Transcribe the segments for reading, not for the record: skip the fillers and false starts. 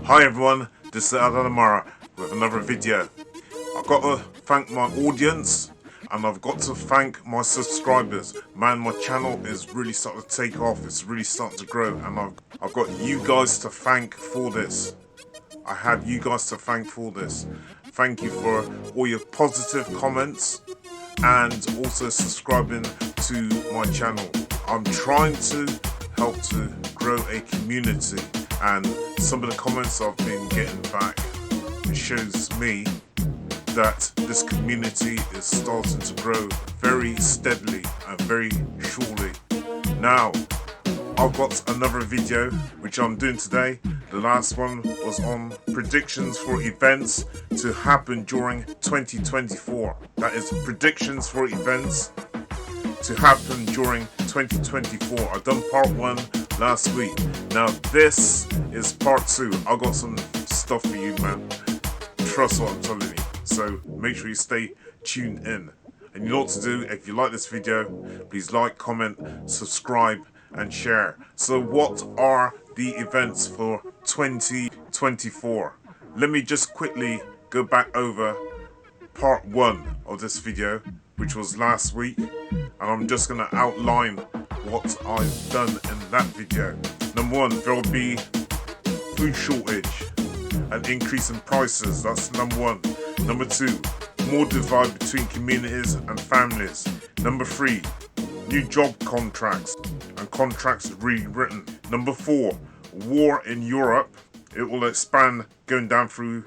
Hi everyone, this is Eldad Amara with another video. I've got to thank my audience and I've got to thank my subscribers. Man, my channel is really starting to take off, it's really starting to grow, and I've got you guys to thank for this. I have you guys to thank for this. Thank you for all your positive comments and also subscribing to my channel. I'm trying to help to grow a community, and some of the comments I've been getting back, it shows me that this community is starting to grow very steadily and very surely. Now, I've got another video which I'm doing today. The last one was on predictions for events to happen during 2024. That is predictions for events to happen during 2024. I've done part 1 last week. Now this is part 2. I got some stuff for you, man. Trust what I'm telling you. So make sure you stay tuned in. And you know what to do. If you like this video, please like, comment, subscribe and share. So what are the events for 2024? Let me just quickly go back over part 1 of this video, which was last week, and I'm just going to outline what I've done in that video. Number 1, there will be food shortage, an increase in prices. That's number 1. Number 2, more divide between communities and families. Number 3, new job contracts and contracts rewritten. Number 4, war in Europe. It will expand going down through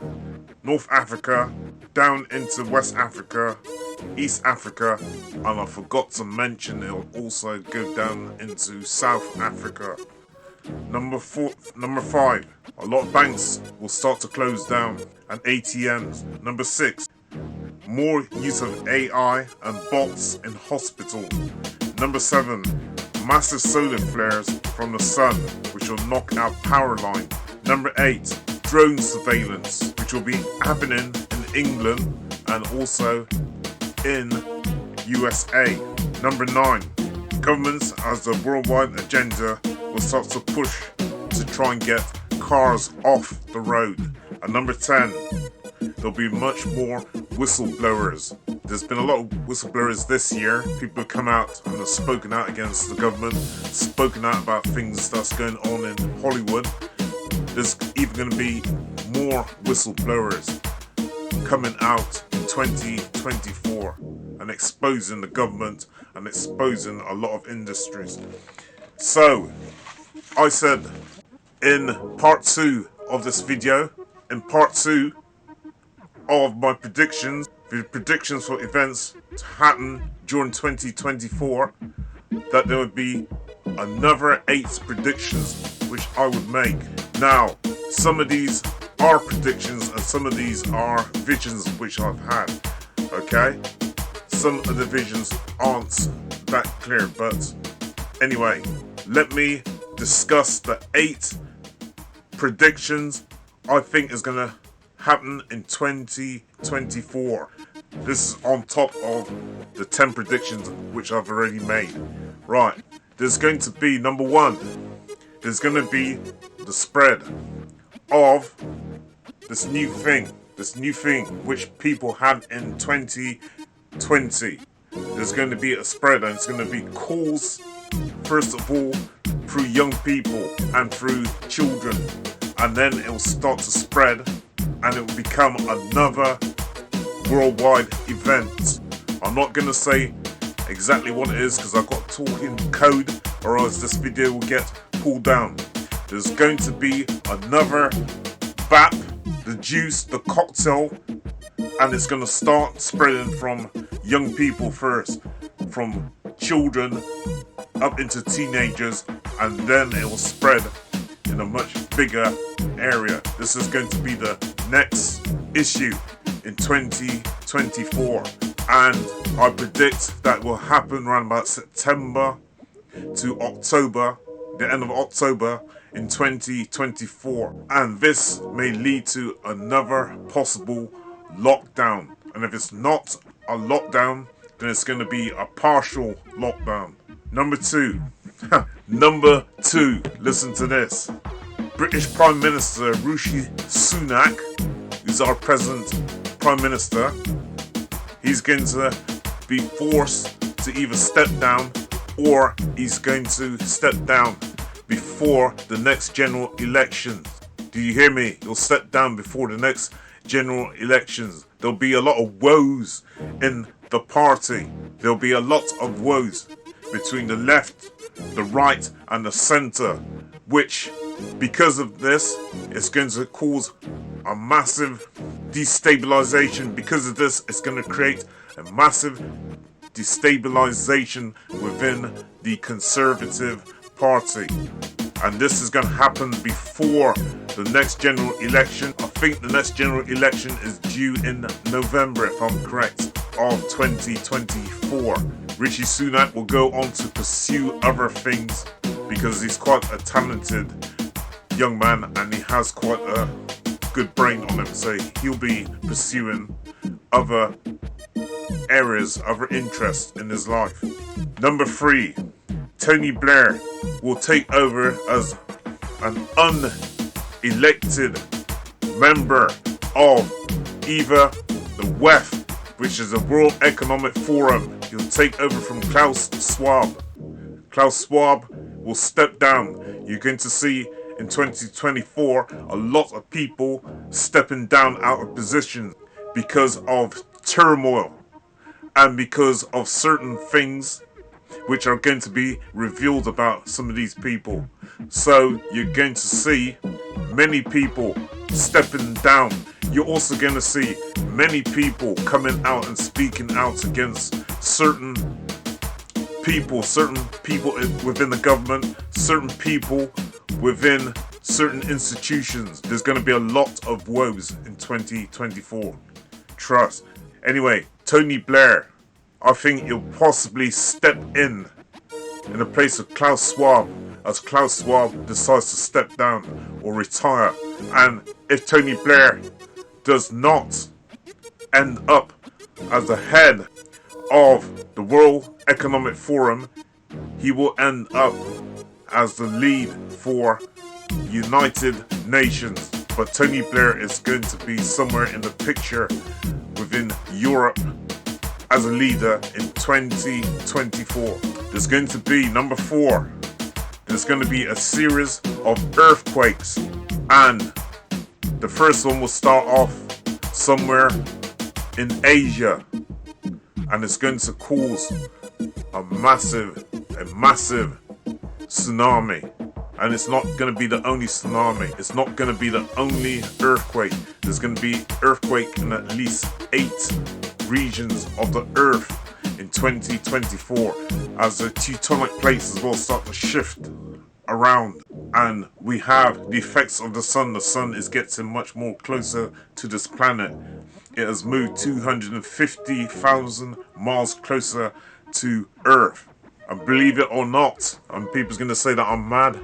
North Africa, down into West Africa, East Africa, and I forgot to mention it'll also go down into South Africa. Number 5, a lot of banks will start to close down and ATMs. Number 6, more use of AI and bots in hospitals. Number 7, massive solar flares from the sun, which will knock out power lines. Number 8, drone surveillance, which will be happening in England and also in USA. Number 9, governments as a worldwide agenda will start to push to try and get cars off the road. And number 10, there'll be much more whistleblowers. There's been a lot of whistleblowers this year. People have come out and have spoken out against the government, spoken out about things that's going on in Hollywood. There's even going to be more whistleblowers coming out in 2024 and exposing the government and exposing a lot of industries. So, I said in part 2 of this video, in part 2 of my predictions, the predictions for events to happen during 2024, that there would be another 8 predictions which I would make. Now, some of these are predictions and some of these are visions which I've had, okay? Some of the visions aren't that clear, but anyway, let me discuss the 8 predictions I think is going to happen in 2024. This is on top of the 10 predictions which I've already made. Right, there's going to be, number 1, there's going to be the spread of this new thing which people had in 2020. There's going to be a spread, and it's going to be caused first of all through young people and through children, and then it will start to spread and it will become another worldwide event. I'm not going to say exactly what it is because I've got talking code, or else this video will get pulled down. There's going to be another BAP, the juice, the cocktail, and it's going to start spreading from young people first, from children up into teenagers, and then it will spread in a much bigger area. This is going to be the next issue in 2024, and I predict that will happen around about September to October, the end of October in 2024, and this may lead to another possible lockdown. And if it's not a lockdown, then it's going to be a partial lockdown. Number 2, listen to this. British Prime Minister Rishi Sunak, who's our present Prime Minister, he's going to be forced to either step down or he's going to step down before the next general elections. Do you hear me? He'll step down before the next general elections. There'll be a lot of woes in the party. There'll be a lot of woes between the left, the right and the centre, which because of this it's going to cause a massive destabilization. Because of this, it's going to create a massive destabilization within the Conservative Party, and this is going to happen before the next general election. I think the next general election is due in November, if I'm correct, of 2024. Rishi Sunak will go on to pursue other things because he's quite a talented young man and he has quite a good brain on him, so he'll be pursuing other areas, other interests in his life. Number 3, Tony Blair will take over as an unelected member of either the WEF, which is the World Economic Forum. He'll take over from Klaus Schwab. Klaus Schwab will step down. You're going to see in 2024 a lot of people stepping down out of positions because of turmoil and because of certain things which are going to be revealed about some of these people. So you're going to see many people stepping down. You're also going to see many people coming out and speaking out against certain people within the government, certain people within certain institutions. There's going to be a lot of woes in 2024. Trust. Anyway, Tony Blair, I think he'll possibly step in the place of Klaus Schwab as Klaus Schwab decides to step down or retire. And if Tony Blair does not end up as the head of the World Economic Forum, he will end up as the lead for United Nations. But Tony Blair is going to be somewhere in the picture within Europe as a leader in 2024. There's going to be, number 4, there's going to be a series of earthquakes, and the first one will start off somewhere in Asia, and it's going to cause a massive tsunami. And it's not going to be the only tsunami. It's not going to be the only earthquake. There's going to be earthquake in at least 8 regions of the earth in 2024 as the tectonic plates as well start to shift around. And we have the effects of the sun. The sun is getting much more closer to this planet. It has moved 250,000 miles closer to Earth. And believe it or not, and people's going to say that I'm mad,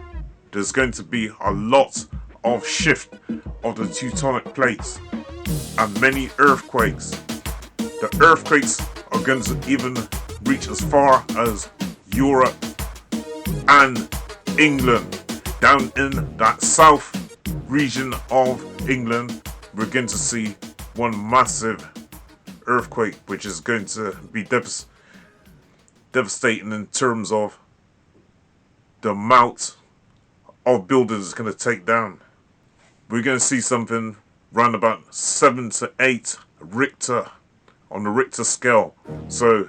there's going to be a lot of shift of the tectonic plates and many earthquakes. The earthquakes are going to even reach as far as Europe and England. Down in that south region of England, we're going to see one massive earthquake, which is going to be devastating in terms of the amount of buildings it's going to take down. We're going to see something around about 7 to 8 Richter on the Richter scale. So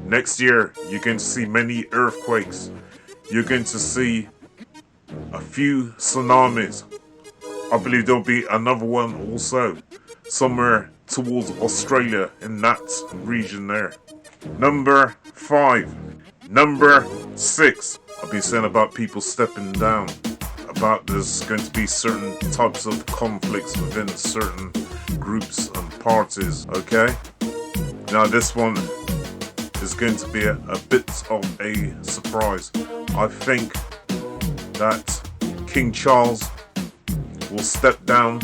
next year you're going to see many earthquakes. You're going to see a few tsunamis. I believe there'll be another one also somewhere towards Australia in that region there. Number 5. Number 6. I've been saying about people stepping down, about there's going to be certain types of conflicts within certain groups and parties, okay? Now this one is going to be a bit of a surprise. I think that King Charles will step down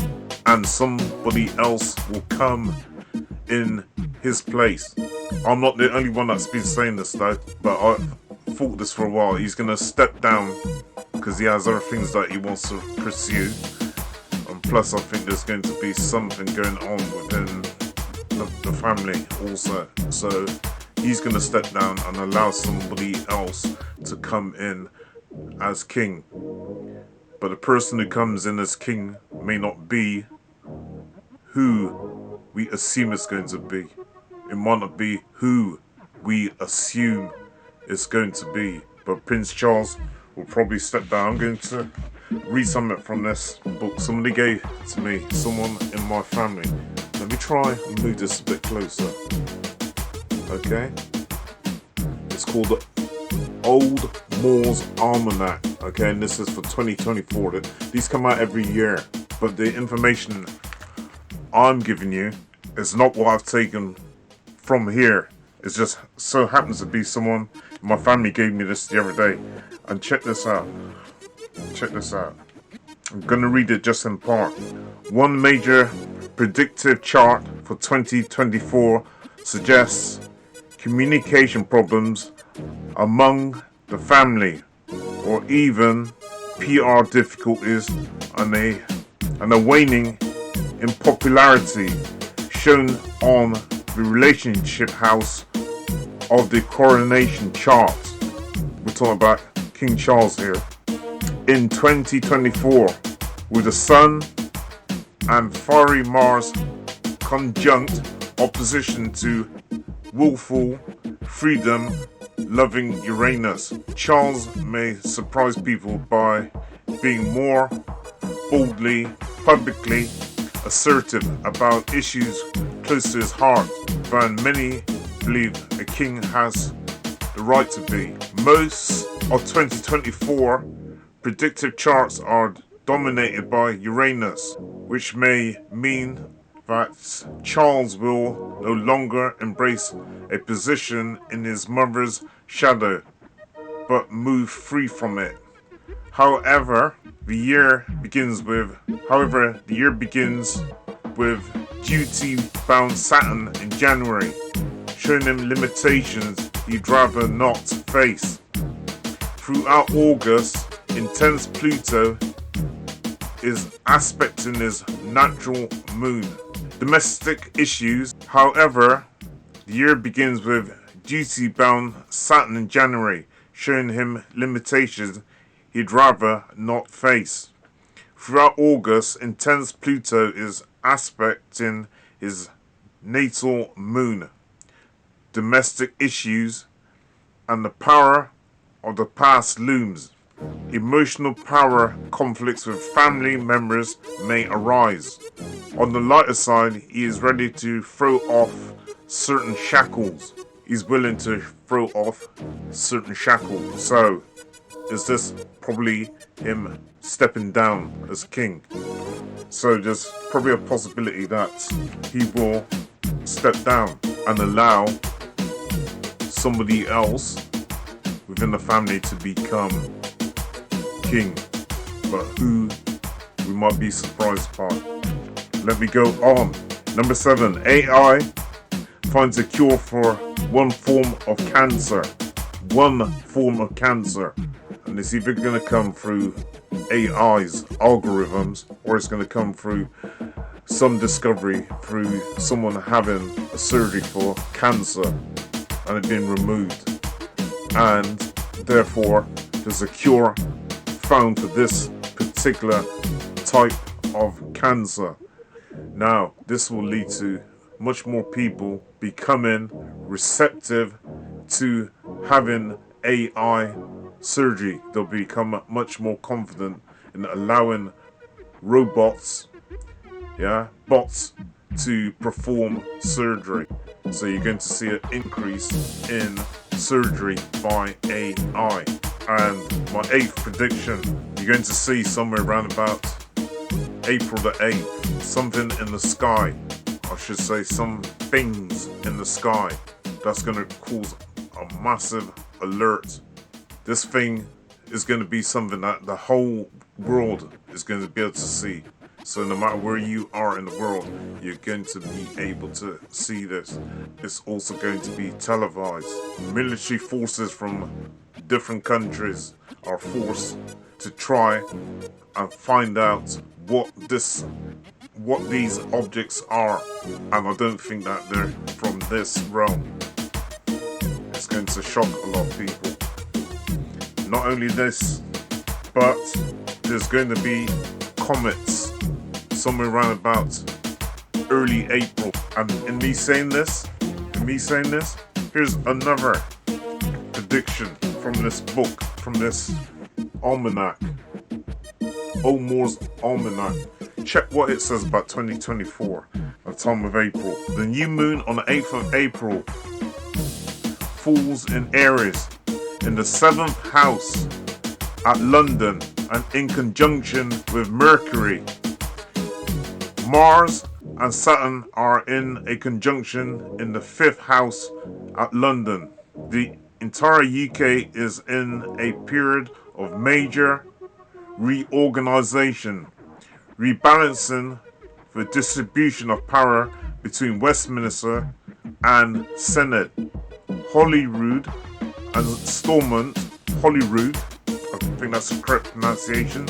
and somebody else will come in his place. I'm not the only one that's been saying this though, but I've thought this for a while. He's going to step down because he has other things that he wants to pursue. And plus, I think there's going to be something going on within the family also. So he's going to step down and allow somebody else to come in as king. But the person who comes in as king may not be who we assume it's going to be. It might not be who we assume it's going to be. But Prince Charles will probably step down. I'm going to read something from this book. Somebody gave it to me, someone in my family. Let me try and move this a bit closer. Okay? It's called the Old Moore's Almanac. Okay, and this is for 2024. These come out every year. But the information I'm giving you is not what I've taken from here. It just so happens to be someone in my family gave me this the other day. And check this out. Check this out. I'm going to read it just in part. One major predictive chart for 2024 suggests communication problems among the family, or even PR difficulties, and a waning in popularity shown on the relationship house of the coronation chart. We're talking about King Charles here. In 2024, with the Sun and fiery Mars conjunct opposition to willful, freedom-loving Uranus, Charles may surprise people by being more boldly, publicly assertive about issues close to his heart than many believe a king has the right to be. Most of 2024 predictive charts are dominated by Uranus, which may mean that Charles will no longer embrace a position in his mother's shadow, but move free from it. However, the year begins with duty-bound Saturn in January, showing him limitations he'd rather not face. Throughout August, intense Pluto is aspecting his natural moon. Domestic issues, however, the year begins with duty-bound Saturn in January, showing him limitations he'd rather not face. Throughout August, intense Pluto is aspecting his natal moon. Domestic issues and the power of the past looms. Emotional power conflicts with family members may arise. On the lighter side, he is ready to throw off certain shackles. He's willing to throw off certain shackles. So, is this probably him stepping down as king? So there's probably a possibility that he will step down and allow somebody else within the family to become king, but who we might be surprised by. Let me go on. Number 7, AI finds a cure for one form of cancer. One form of cancer. And it's either going to come through AI's algorithms, or it's going to come through some discovery through someone having a surgery for cancer and it being removed. And therefore, there's a cure found for this particular type of cancer. Now, this will lead to much more people becoming receptive to having AI surgery. They'll become much more confident in allowing robots, bots, to perform surgery. So you're going to see an increase in surgery by AI. And my 8th prediction, you're going to see somewhere around about April the 8th, something in the sky, I should say some things in the sky, that's going to cause a massive alert. This thing is going to be something that the whole world is going to be able to see. So no matter where you are in the world, you're going to be able to see this. It's also going to be televised. Military forces from different countries are forced to try and find out what these objects are, and I don't think that they're from this realm. It's going to shock a lot of people. Not only this, but there's going to be comets somewhere around about early April. And in me saying this, here's another prediction from this book, from this almanac, O'Moore's Almanac. Check what it says about 2024 at the time of April. The new moon on the 8th of April falls in Aries in the 7th house at London and in conjunction with Mercury. Mars and Saturn are in a conjunction in the 5th house at London. The entire UK is in a period of major reorganization, rebalancing the distribution of power between Westminster and Senate. Holyrood and Stormont, Holyrood, I think that's the correct pronunciation,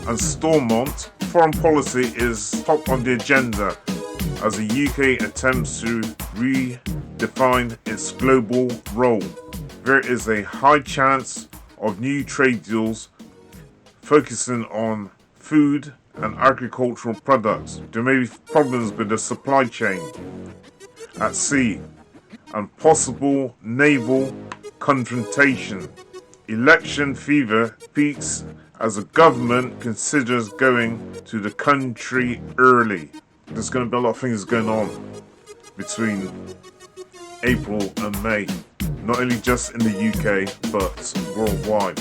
and Stormont, foreign policy is top on the agenda as the UK attempts to redefine its global role. There is a high chance of new trade deals focusing on food and agricultural products. There may be problems with the supply chain at sea and possible naval confrontation. Election fever peaks as the government considers going to the country early. There's going to be a lot of things going on between April and May, not only just in the UK but worldwide.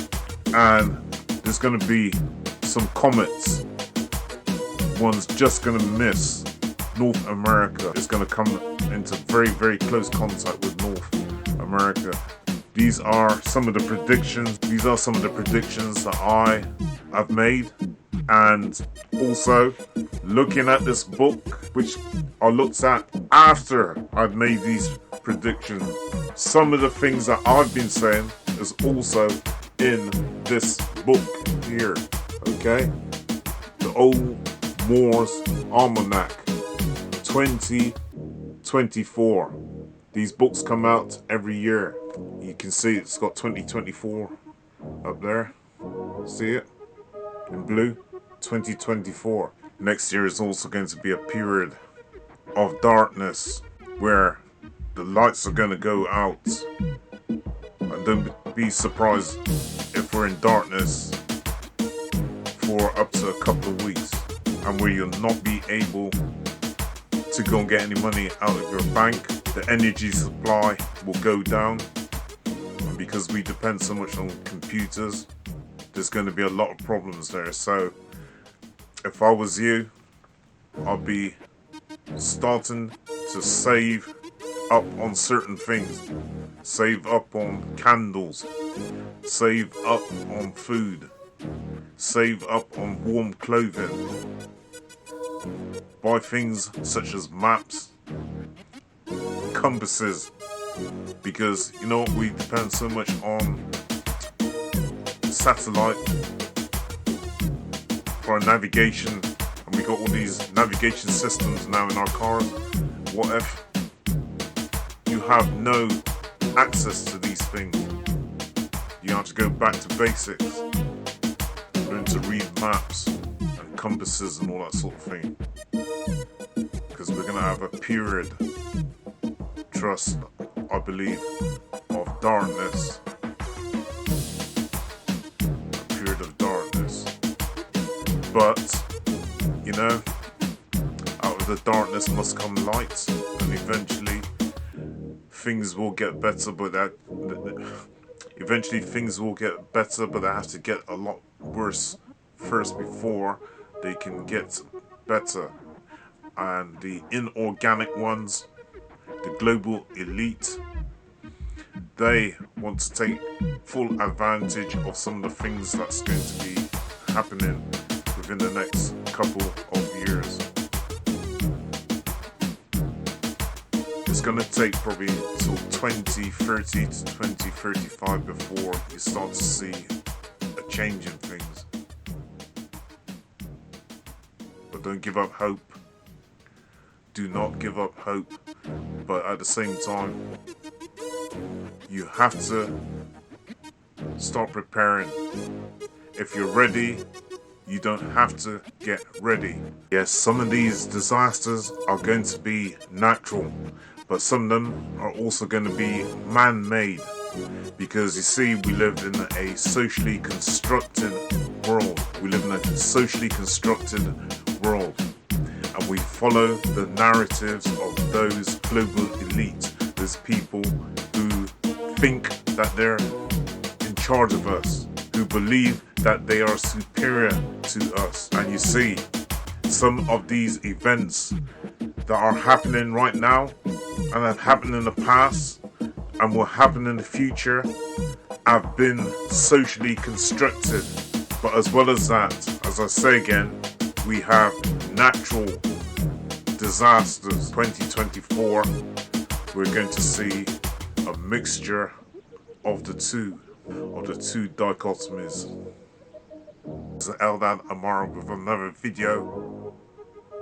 And there's going to be some comets. One's just going to miss North America. It's going to come into very, very close contact with North America. These are some of the predictions. These are some of the predictions that I have made. And also, looking at this book, which I looked at after I've made these predictions, some of the things that I've been saying is also in this book here, okay? The O'Moore's Almanac 2024. These books come out every year. You can see it's got 2024 up there. See it? In blue? 2024. Next year is also going to be a period of darkness where the lights are going to go out. And don't be surprised if we're in darkness for up to a couple of weeks, and where you'll not be able to go and get any money out of your bank. The energy supply will go down, and because we depend so much on computers, there's going to be a lot of problems there. So if I was you, I'd be starting to save up on certain things. Save up on candles, save up on food, save up on warm clothing, buy things such as maps, compasses, because you know we depend so much on satellite for our navigation, and we got all these navigation systems now in our cars. What if you have no access to these things? You have to go back to basics, learn to read maps and compasses and all that sort of thing, because we're going to have a period, trust, I believe, of darkness. A period of darkness. But, you know, out of the darkness must come light, and eventually things will get better, but eventually things will get better, but they have to get a lot worse first before they can get better. And the inorganic ones, the global elite, they want to take full advantage of some of the things that's going to be happening within the next couple of years. It's going to take probably till 2030 to 2035 before you start to see a changing things. But don't give up hope. Do not give up hope. But at the same time, you have to start preparing. If you're ready, you don't have to get ready. Yes, some of these disasters are going to be natural, but some of them are also going to be man-made. Because you see, we live in a socially constructed world. We live in a socially constructed world. And we follow the narratives of those global elite. Those people who think that they're in charge of us, who believe that they are superior to us. And you see, some of these events that are happening right now and have happened in the past and will happen in the future have been socially constructed. But as well as that, as I say again, we have natural disasters. 2024, we're going to see a mixture of the two dichotomies. This is Eldad Amara with another video.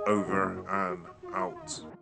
Over and out.